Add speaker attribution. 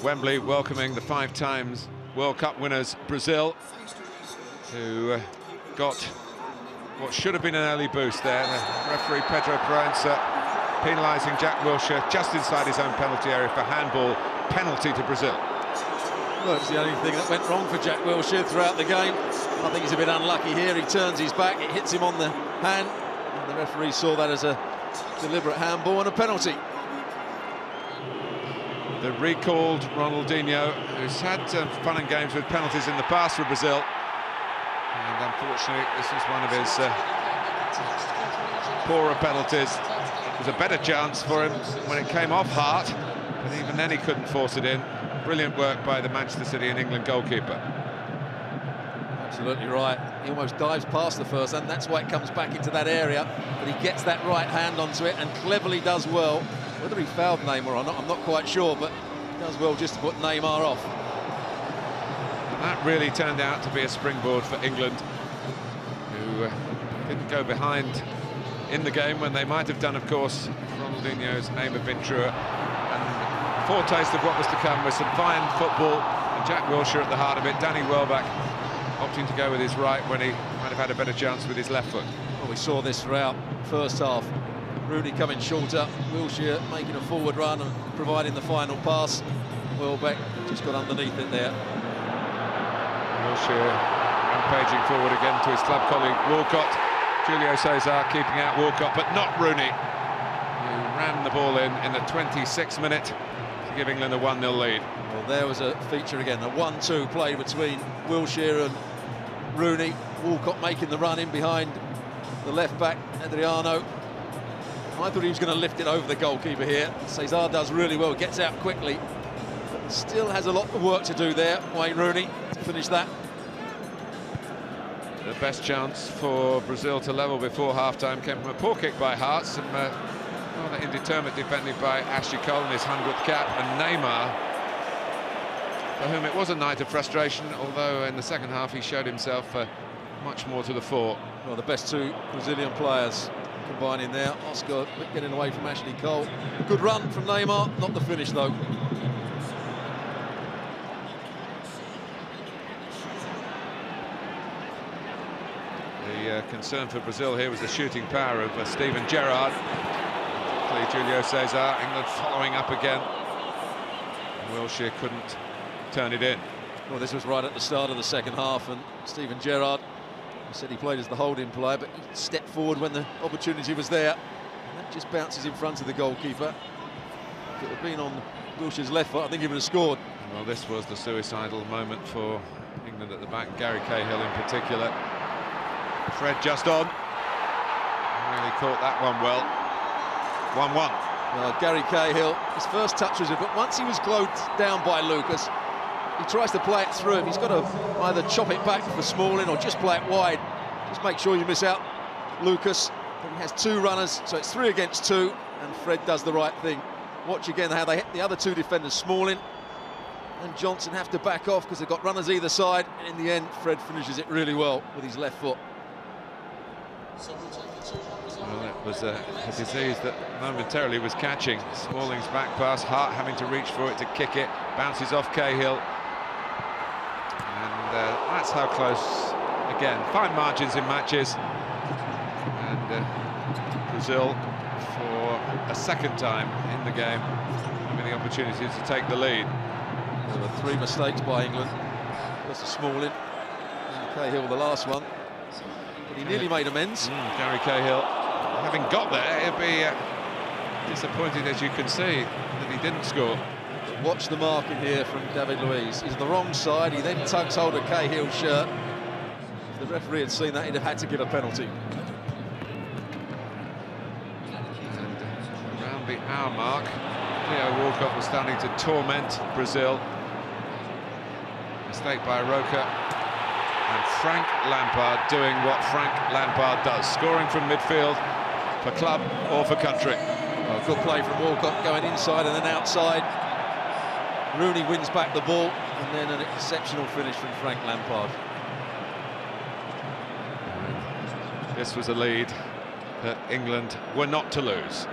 Speaker 1: Wembley welcoming the 5 times World Cup winners Brazil, who got what should have been an early boost there. The referee Pedro Proença penalising Jack Wilshere just inside his own penalty area for handball, penalty to Brazil.
Speaker 2: Well, it was the only thing that went wrong for Jack Wilshere throughout the game. I think he's a bit unlucky here. He turns his back, it hits him on the hand, and the referee saw that as a deliberate handball and a penalty.
Speaker 1: The recalled Ronaldinho, who's had fun and games with penalties in the past for Brazil, and unfortunately this was one of his poorer penalties. It was a better chance for him when it came off Hart, but even then he couldn't force it in. Brilliant work by the Manchester City and England goalkeeper.
Speaker 2: Absolutely right. He almost dives past the first, and that's why it comes back into that area. But he gets that right hand onto it and cleverly does well. Whether he fouled Neymar or not, I'm not quite sure, but he does well just to put Neymar off.
Speaker 1: And that really turned out to be a springboard for England, who didn't go behind in the game when they might have done, of course. Ronaldinho's aim had been truer. And a foretaste of what was to come with some fine football, and Jack Wilshere at the heart of it. Danny Welbeck opting to go with his right when he might have had a better chance with his left foot.
Speaker 2: Well, we saw this throughout first half. Rooney coming shorter, Wilshere making a forward run and providing the final pass. Welbeck just got underneath it there.
Speaker 1: Wilshere rampaging forward again to his club colleague Walcott. Julio Cesar keeping out Walcott, but not Rooney, who ran the ball in the 26th minute to give England a 1-0 lead.
Speaker 2: Well, there was a feature again, a 1-2 play between Wilshere and Rooney. Walcott making the run in behind the left back, Adriano. I thought he was going to lift it over the goalkeeper here. Cesar does really well, gets out quickly, but still has a lot of work to do there, Wayne Rooney, to finish that.
Speaker 1: The best chance for Brazil to level before half-time came from a poor kick by Hart, some rather indeterminate defending by Ashley Cole in his 100th cap, and Neymar, for whom it was a night of frustration, although in the second half he showed himself much more to the fore.
Speaker 2: Well, the best 2 Brazilian players combining there. Oscar getting away from Ashley Cole. Good run from Neymar, not the finish though.
Speaker 1: The concern for Brazil here was the shooting power of Steven Gerrard. Julio Cesar, England following up again. Wilshere couldn't turn it in.
Speaker 2: Well, this was right at the start of the second half, and Steven Gerrard, he said he played as the holding player, but he stepped forward when the opportunity was there, and that just bounces in front of the goalkeeper. If it had been on Wilshere's left foot, I think he would have scored.
Speaker 1: Well, this was the suicidal moment for England at the back, Gary Cahill in particular. Fred just on. Really caught that one well. 1-1.
Speaker 2: Gary Cahill, his first touch was it, but once he was closed down by Lucas, he tries to play it through him. He's got to either chop it back for Smalling or just play it wide. Just make sure you miss out Lucas. But he has 2 runners, so it's 3 against 2, and Fred does the right thing. Watch again how they hit the other 2 defenders, Smalling and Johnson, have to back off because they've got runners either side, and in the end Fred finishes it really well with his left foot.
Speaker 1: Well, it was a disease that momentarily was catching. Smalling's back pass, Hart having to reach for it to kick it, bounces off Cahill. And that's how close, again, fine margins in matches. And Brazil, for a second time in the game, having the opportunity to take the lead.
Speaker 2: There were 3 mistakes by England. That's a Smalling, and Cahill the last one. But he nearly made amends.
Speaker 1: Gary Cahill, having got there, he'll be disappointed, as you can see, that he didn't score.
Speaker 2: But watch the marking here from David Luiz. He's on the wrong side. He then tugs hold of Cahill's shirt. If the referee had seen that, he'd have had to give a penalty.
Speaker 1: And around the hour mark, Theo Walcott was starting to torment Brazil. Mistake by Roca. And Frank Lampard doing what Frank Lampard does, scoring from midfield for club or for country.
Speaker 2: Well, good play from Walcott, going inside and then outside. Rooney wins back the ball, and then an exceptional finish from Frank Lampard.
Speaker 1: This was a lead that England were not to lose.